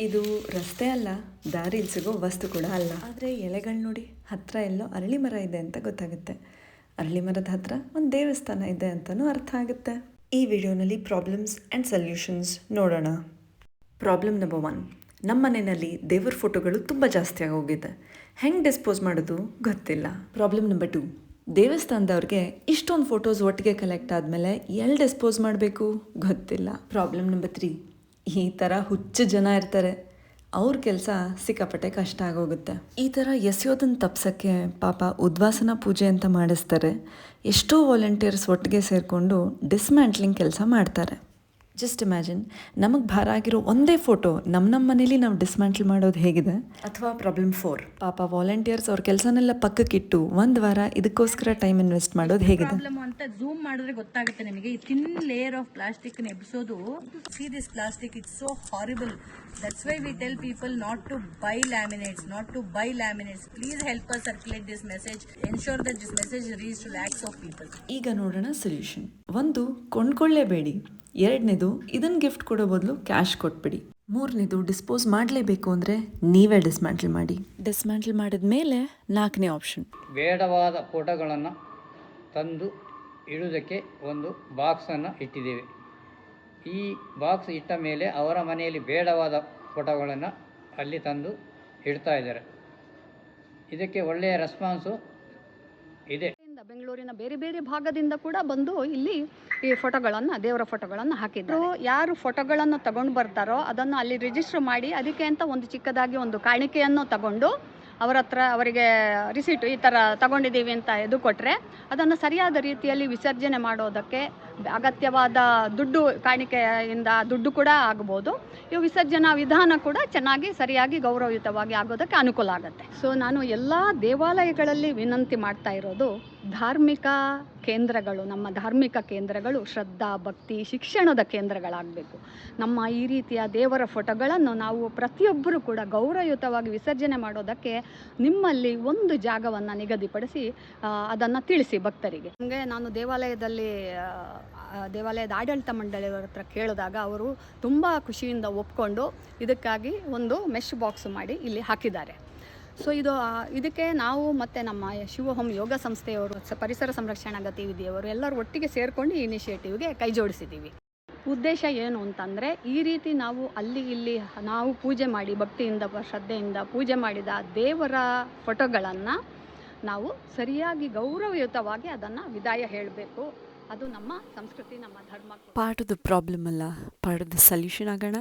ಇದು ರಸ್ತೆ ಅಲ್ಲ, ದಾರಿಲಿ ಸಿಗೋ ವಸ್ತು ಕೂಡ ಅಲ್ಲ. ಆದರೆ ಎಲೆಗಳು ನೋಡಿ, ಹತ್ತಿರ ಎಲ್ಲೋ ಅರಳಿ ಮರ ಇದೆ ಅಂತ ಗೊತ್ತಾಗುತ್ತೆ. ಅರಳಿ ಮರದ ಹತ್ರ ಒಂದು ದೇವಸ್ಥಾನ ಇದೆ ಅಂತಲೂ ಅರ್ಥ ಆಗುತ್ತೆ. ಈ ವಿಡಿಯೋನಲ್ಲಿ ಪ್ರಾಬ್ಲಮ್ಸ್ ಆ್ಯಂಡ್ ಸೊಲ್ಯೂಷನ್ಸ್ ನೋಡೋಣ. ಪ್ರಾಬ್ಲಮ್ ನಂಬರ್ 1, ನಮ್ಮ ಮನೆಯಲ್ಲಿ ದೇವರ ಫೋಟೋಗಳು ತುಂಬ ಜಾಸ್ತಿ ಆಗೋಗಿದೆ. ಹೆಂಗೆ ಡಿಸ್ಪೋಸ್ ಮಾಡೋದು ಗೊತ್ತಿಲ್ಲ. ಪ್ರಾಬ್ಲಮ್ ನಂಬರ್ 2, ದೇವಸ್ಥಾನದವ್ರಿಗೆ ಇಷ್ಟೊಂದು ಫೋಟೋಸ್ ಒಟ್ಟಿಗೆ ಕಲೆಕ್ಟ್ ಆದಮೇಲೆ ಎಲ್ಲಿ ಡಿಸ್ಪೋಸ್ ಮಾಡಬೇಕು ಗೊತ್ತಿಲ್ಲ. ಪ್ರಾಬ್ಲಮ್ ನಂಬರ್ 3, ಈ ಥರ ಹುಚ್ಚು ಜನ ಇರ್ತಾರೆ, ಅವ್ರ ಕೆಲಸ ಸಿಕ್ಕಾಪಟ್ಟೆ ಕಷ್ಟ ಆಗೋಗುತ್ತೆ. ಈ ಥರ ಎಸೆಯೋದನ್ನು ತಪ್ಸೋಕ್ಕೆ ಪಾಪ ಉದ್ವಾಸನ ಪೂಜೆ ಅಂತ ಮಾಡಿಸ್ತಾರೆ. ಎಷ್ಟೋ ವಾಲಂಟಿಯರ್ಸ್ ಒಟ್ಟಿಗೆ ಸೇರಿಕೊಂಡು ಡಿಸ್ಮ್ಯಾಂಟ್ಲಿಂಗ್ ಕೆಲಸ ಮಾಡ್ತಾರೆ. ಜಸ್ಟ್ ಇಮ್ಯಾಜಿನ್, ನಮಗೆ ಭಾರ ಆಗಿರೋ ಒಂದೇ ಫೋಟೋ ನಮ್ಮ ಮನೇಲಿ ನಾವು ಡಿಸ್ಮ್ಯಾಂಟಲ್ ಮಾಡೋದು ಹೇಗಿದೆ. ಅಥವಾ ಪ್ರಾಬ್ಲಮ್ 4, ಪಾಪ ವಾಲಂಟಿಯರ್ಸ್ ಅವ್ರ ಕೆಲಸನೆಲ್ಲ ಪಕ್ಕಕ್ಕಿಟ್ಟು ಒಂದು ವಾರ ಇದಕ್ಕೋಸ್ಕರ ಟೈಮ್ ಇನ್ವೆಸ್ಟ್ ಮಾಡೋದು ಹೇಗಿದೆ. ಪ್ರಾಬ್ಲಮ್ ಅಂತ ಝೂಮ್ ಮಾಡಿದ್ರೆ ಗೊತ್ತಾಗುತ್ತೆ ನಿಮಗೆ. ಈ ಥಿನ್ ಲೇಯರ್ ಆಫ್ ಪ್ಲಾಸ್ಟಿಕ್ ಎಬ್ಸೋದು. See this plastic, it's so horrible. That's why we tell people not to buy laminates. Please help us circulate this message. Ensure that this message reach to lakhs of people. ಈಗ ನೋಡೋಣ solution. 1, ಕೊಂಡ್ಕೊಳ್ಳೇಬೇಡಿ. 2, ಇದನ್ನು gift ಕೊಡೋ ಬದಲು cash ಕೊಟ್ಬಿಡಿ. 3, dispose ಮಾಡಲೇಬೇಕು ಅಂದರೆ ನೀವೇ dismantle ಮಾಡಿ. ಡಿಸ್ಮ್ಯಾಂಟಲ್ ಮಾಡಿದ ಮೇಲೆ 4ನೇ ಆಪ್ಷನ್, ಬೇಡವಾದ ಫೋಟೋಗಳನ್ನು ತಂದು ಇಡುವುದಕ್ಕೆ ಒಂದು ಬಾಕ್ಸನ್ನು ಇಟ್ಟಿದ್ದೇವೆ. ಈ ಬಾಕ್ಸ್ ಇಟ್ಟ ಮೇಲೆ ಅವರ ಮನೆಯಲ್ಲಿ ಬೇಡವಾದ ಫೋಟೋಗಳನ್ನು ಅಲ್ಲಿ ತಂದು ಇಡ್ತಾ ಇದ್ದಾರೆ. ಇದಕ್ಕೆ ಒಳ್ಳೆಯ ರೆಸ್ಪಾನ್ಸು ಇದೆ. ಬೆಂಗಳೂರಿನ ಬೇರೆ ಬೇರೆ ಭಾಗದಿಂದ ಕೂಡ ಬಂದು ಇಲ್ಲಿ ಈ ಫೋಟೋಗಳನ್ನು, ದೇವರ ಫೋಟೋಗಳನ್ನು ಹಾಕಿದ್ರು. ಯಾರು ಫೋಟೋಗಳನ್ನು ತಗೊಂಡು ಬರ್ತಾರೋ ಅದನ್ನು ಅಲ್ಲಿ ರಿಜಿಸ್ಟರ್ ಮಾಡಿ ಅದಕ್ಕೆ ಅಂತ ಒಂದು ಚಿಕ್ಕದಾಗಿ ಒಂದು ಕಾಣಿಕೆಯನ್ನು ತಗೊಂಡು ಅವರ ಹತ್ರ ಅವರಿಗೆ ರಿಸೀಟು ಈ ಥರ ತಗೊಂಡಿದ್ದೀವಿ ಅಂತ ಇದು ಕೊಟ್ಟರೆ ಅದನ್ನು ಸರಿಯಾದ ರೀತಿಯಲ್ಲಿ ವಿಸರ್ಜನೆ ಮಾಡೋದಕ್ಕೆ ಅಗತ್ಯವಾದ ದುಡ್ಡು, ಕಾಣಿಕೆಯಿಂದ ದುಡ್ಡು ಕೂಡ ಆಗ್ಬೋದು. ಈ ವಿಸರ್ಜನಾ ವಿಧಾನ ಕೂಡ ಚೆನ್ನಾಗಿ ಸರಿಯಾಗಿ ಗೌರವಯುತವಾಗಿ ಆಗೋದಕ್ಕೆ ಅನುಕೂಲ ಆಗುತ್ತೆ. ಸೊ ನಾನು ಎಲ್ಲ ದೇವಾಲಯಗಳಲ್ಲಿ ವಿನಂತಿ ಮಾಡ್ತಾ ಇರೋದು, ಧಾರ್ಮಿಕ ಕೇಂದ್ರಗಳು, ನಮ್ಮ ಧಾರ್ಮಿಕ ಕೇಂದ್ರಗಳು ಶ್ರದ್ಧಾ, ಭಕ್ತಿ, ಶಿಕ್ಷಣದ ಕೇಂದ್ರಗಳಾಗಬೇಕು. ನಮ್ಮ ಈ ರೀತಿಯ ದೇವರ ಫೋಟೋಗಳನ್ನು ನಾವು ಪ್ರತಿಯೊಬ್ಬರೂ ಕೂಡ ಗೌರವಯುತವಾಗಿ ವಿಸರ್ಜನೆ ಮಾಡೋದಕ್ಕೆ ನಿಮ್ಮಲ್ಲಿ ಒಂದು ಜಾಗವನ್ನು ನಿಗದಿಪಡಿಸಿ ಅದನ್ನು ತಿಳಿಸಿ ಭಕ್ತರಿಗೆ. ನಮಗೆ ನಾನು ದೇವಾಲಯದ ಆಡಳಿತ ಮಂಡಳಿಯವರ ಹತ್ರ ಕೇಳಿದಾಗ ಅವರು ತುಂಬ ಖುಷಿಯಿಂದ ಒಪ್ಕೊಂಡು ಇದಕ್ಕಾಗಿ ಒಂದು ಮೆಶ್ ಬಾಕ್ಸ್ ಮಾಡಿ ಇಲ್ಲಿ ಹಾಕಿದ್ದಾರೆ. ಸೊ ಇದಕ್ಕೆ ನಾವು ಮತ್ತು ನಮ್ಮ ಶಿವೋಹಂ ಯೋಗ ಸಂಸ್ಥೆಯವರು, ಪರಿಸರ ಸಂರಕ್ಷಣಾ ಗತಿವಿಧಿಯವರು ಎಲ್ಲರೂ ಒಟ್ಟಿಗೆ ಸೇರಿಕೊಂಡು ಈ ಇನಿಷಿಯೇಟಿವ್ಗೆ ಕೈ ಜೋಡಿಸಿದ್ದೀವಿ. ಉದ್ದೇಶ ಏನು ಅಂತಂದರೆ, ಈ ರೀತಿ ನಾವು ಅಲ್ಲಿ ಇಲ್ಲಿ ನಾವು ಪೂಜೆ ಮಾಡಿ ಭಕ್ತಿಯಿಂದ ಶ್ರದ್ಧೆಯಿಂದ ಪೂಜೆ ಮಾಡಿದ ದೇವರ ಫೋಟೋಗಳನ್ನು ನಾವು ಸರಿಯಾಗಿ ಗೌರವಯುತವಾಗಿ ಅದನ್ನು ವಿದಾಯ ಹೇಳಬೇಕು. ಅದು ನಮ್ಮ ಸಂಸ್ಕೃತಿ, ನಮ್ಮ ಧರ್ಮ. ಪಾರ್ಟ್ ಆಫ್ ದ ಪ್ರಾಬ್ಲಮ್ ಅಲ್ಲ, ಪಾರ್ಟ್ ಆಫ್ ದ ಸೊಲ್ಯೂಷನ್ ಆಗೋಣ.